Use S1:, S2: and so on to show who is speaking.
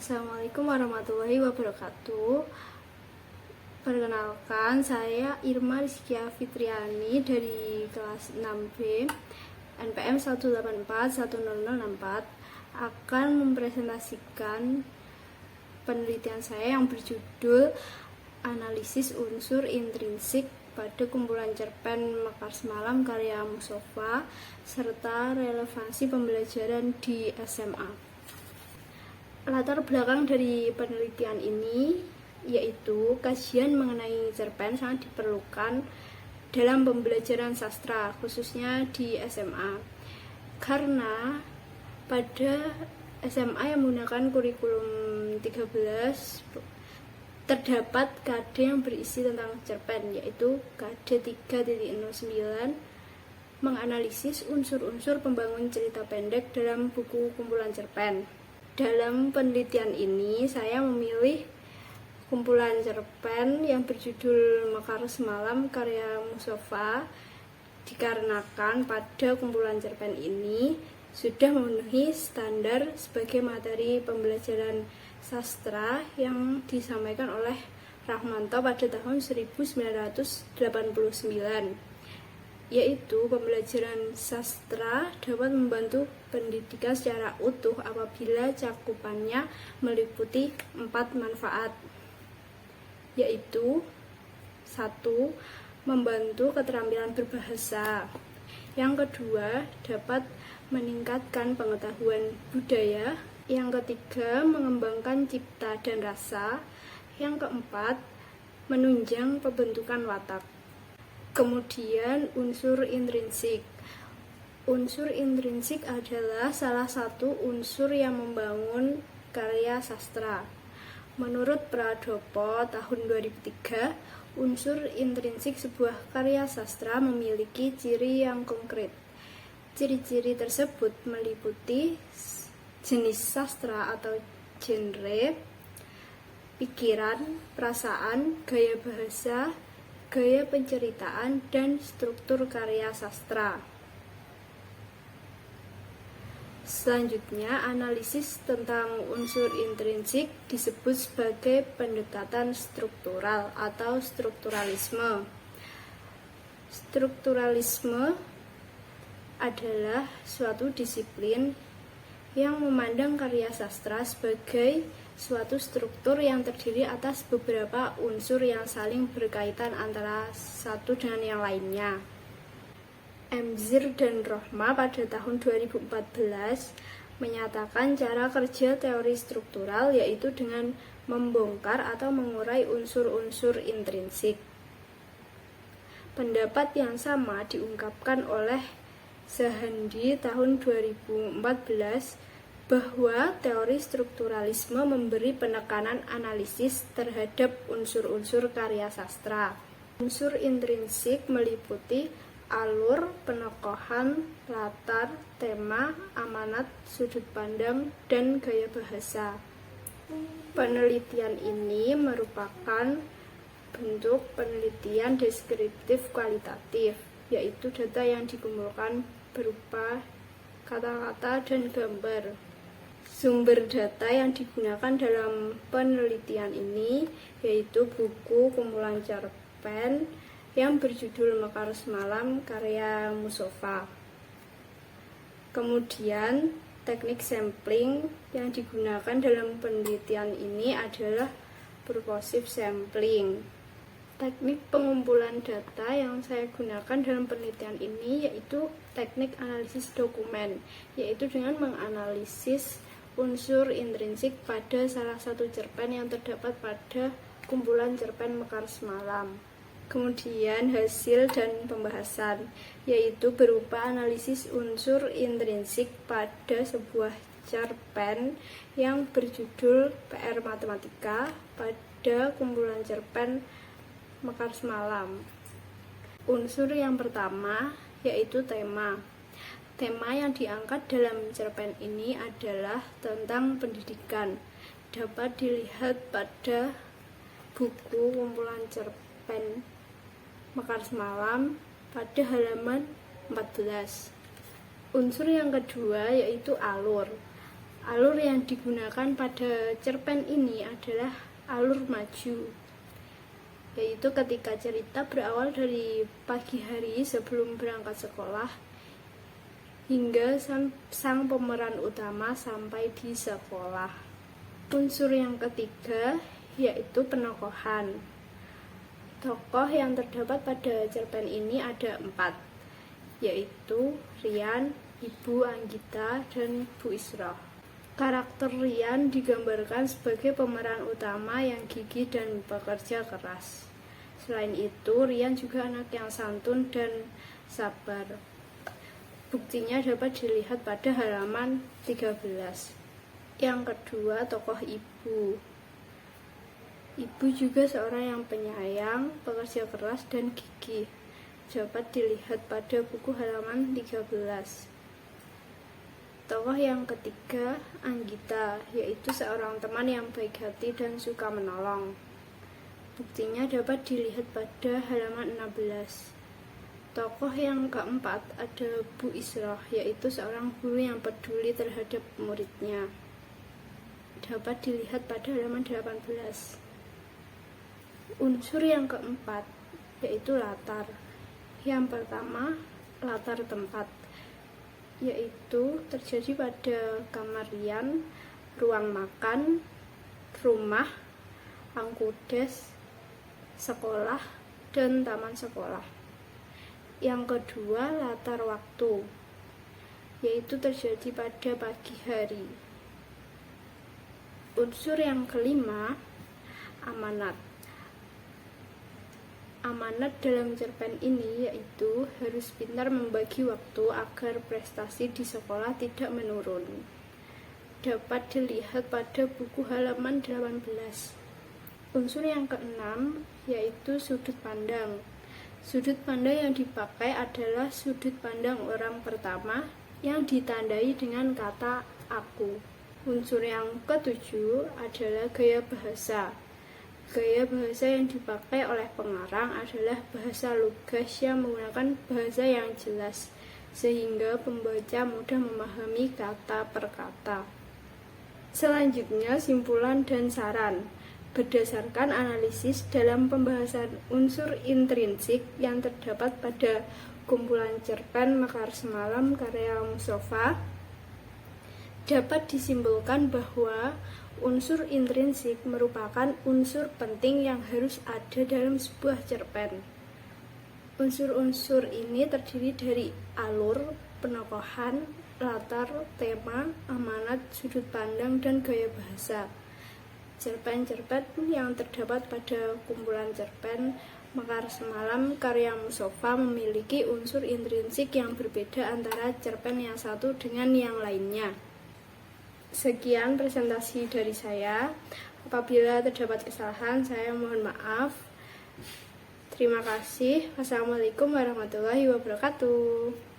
S1: Assalamualaikum warahmatullahi wabarakatuh. Perkenalkan, saya Irma Rizkia Fitriani dari kelas 6B NPM 1841064 akan mempresentasikan penelitian saya yang berjudul Analisis Unsur Intrinsik pada kumpulan cerpen Mekar Semalam karya Mustofa serta relevansi pembelajaran di SMA. Latar belakang dari penelitian ini yaitu kajian mengenai cerpen sangat diperlukan dalam pembelajaran sastra, khususnya di SMA. Karena pada SMA yang menggunakan kurikulum 13 terdapat KD yang berisi tentang cerpen, yaitu KD 3.09 menganalisis unsur-unsur pembangun cerita pendek dalam buku kumpulan cerpen. Dalam penelitian ini, saya memilih kumpulan cerpen yang berjudul Mekar Semalam karya Mustofa dikarenakan pada kumpulan cerpen ini sudah memenuhi standar sebagai materi pembelajaran sastra yang disampaikan oleh Rahmanto pada tahun 1989. Yaitu pembelajaran sastra dapat membantu pendidikan secara utuh apabila cakupannya meliputi 4 manfaat, yaitu 1. Membantu keterampilan berbahasa. Yang kedua, dapat meningkatkan pengetahuan budaya. Yang ketiga, mengembangkan cipta dan rasa. Yang keempat, menunjang pembentukan watak. Kemudian unsur intrinsik. Unsur intrinsik adalah salah satu unsur yang membangun karya sastra. Menurut Pradopo tahun 2003, unsur intrinsik sebuah karya sastra memiliki ciri yang konkret. Ciri-ciri tersebut meliputi jenis sastra atau genre, pikiran, perasaan, gaya bahasa, gaya penceritaan, dan struktur karya sastra. Selanjutnya, analisis tentang unsur intrinsik disebut sebagai pendekatan struktural atau strukturalisme. Strukturalisme adalah suatu disiplin yang memandang karya sastra sebagai suatu struktur yang terdiri atas beberapa unsur yang saling berkaitan antara satu dengan yang lainnya. Emzir dan Rohma pada tahun 2014 menyatakan cara kerja teori struktural yaitu dengan membongkar atau mengurai unsur-unsur intrinsik. Pendapat yang sama diungkapkan oleh Zahandi tahun 2014 bahwa teori strukturalisme memberi penekanan analisis terhadap unsur-unsur karya sastra. Unsur intrinsik meliputi alur, penokohan, latar, tema, amanat, sudut pandang, dan gaya bahasa. Penelitian ini merupakan bentuk penelitian deskriptif kualitatif, yaitu data yang dikumpulkan berupa kata-kata dan gambar. Sumber data yang digunakan dalam penelitian ini yaitu buku kumpulan cerpen yang berjudul Mekar Semalam karya Mustofa. Kemudian, teknik sampling yang digunakan dalam penelitian ini adalah purposive sampling. Teknik pengumpulan data yang saya gunakan dalam penelitian ini yaitu teknik analisis dokumen, yaitu dengan menganalisis unsur intrinsik pada salah satu cerpen yang terdapat pada kumpulan cerpen Mekar Semalam. Kemudian hasil dan pembahasan, yaitu berupa analisis unsur intrinsik pada sebuah cerpen yang berjudul PR Matematika pada kumpulan cerpen Mekar Semalam. Unsur yang pertama yaitu tema. Tema yang diangkat dalam cerpen ini adalah tentang pendidikan. Dapat dilihat pada buku kumpulan cerpen Mekar Semalam pada halaman 14. Unsur yang kedua yaitu alur. Alur yang digunakan pada cerpen ini adalah alur maju, yaitu ketika cerita berawal dari pagi hari sebelum berangkat sekolah hingga sang pemeran utama sampai di sekolah. Unsur yang ketiga yaitu penokohan. Tokoh yang terdapat pada cerpen ini ada 4, yaitu Rian, Ibu Anggita, dan Bu Isroh. Karakter Rian digambarkan sebagai pemeran utama yang gigih dan bekerja keras. Selain itu, Rian juga anak yang santun dan sabar. Buktinya dapat dilihat pada halaman 13. Yang kedua, tokoh Ibu. Ibu juga seorang yang penyayang, pekerja keras, dan gigih. Dapat dilihat pada buku halaman 13. Tokoh yang ketiga, Anggita, yaitu seorang teman yang baik hati dan suka menolong. Buktinya dapat dilihat pada halaman 16. Tokoh yang keempat ada Bu Isroh, yaitu seorang guru yang peduli terhadap muridnya. Dapat dilihat pada halaman 18. Unsur yang keempat yaitu latar. Yang pertama, latar tempat, yaitu terjadi pada kamar Rian, ruang makan, rumah, angkudes, sekolah, dan taman sekolah. Yang kedua, latar waktu, yaitu terjadi pada pagi hari. Unsur yang kelima, amanat. Amanat dalam cerpen ini yaitu harus pintar membagi waktu agar prestasi di sekolah tidak menurun. Dapat dilihat pada buku halaman 18. Unsur yang keenam yaitu sudut pandang. Sudut pandang yang dipakai adalah sudut pandang orang pertama yang ditandai dengan kata aku. Unsur yang ketujuh adalah gaya bahasa. Gaya bahasa yang dipakai oleh pengarang adalah bahasa lugas yang menggunakan bahasa yang jelas, sehingga pembaca mudah memahami kata per kata. Selanjutnya, simpulan dan saran. Berdasarkan analisis dalam pembahasan unsur intrinsik yang terdapat pada kumpulan cerpen Mekar Semalam karya Mustafa, dapat disimpulkan bahwa unsur intrinsik merupakan unsur penting yang harus ada dalam sebuah cerpen. Unsur-unsur ini terdiri dari alur, penokohan, latar, tema, amanat, sudut pandang, dan gaya bahasa. Cerpen-cerpen yang terdapat pada kumpulan cerpen Mekar Semalam karya Mustafa memiliki unsur intrinsik yang berbeda antara cerpen yang satu dengan yang lainnya. Sekian presentasi dari saya. Apabila terdapat kesalahan, saya mohon maaf. Terima kasih. Wassalamualaikum warahmatullahi wabarakatuh.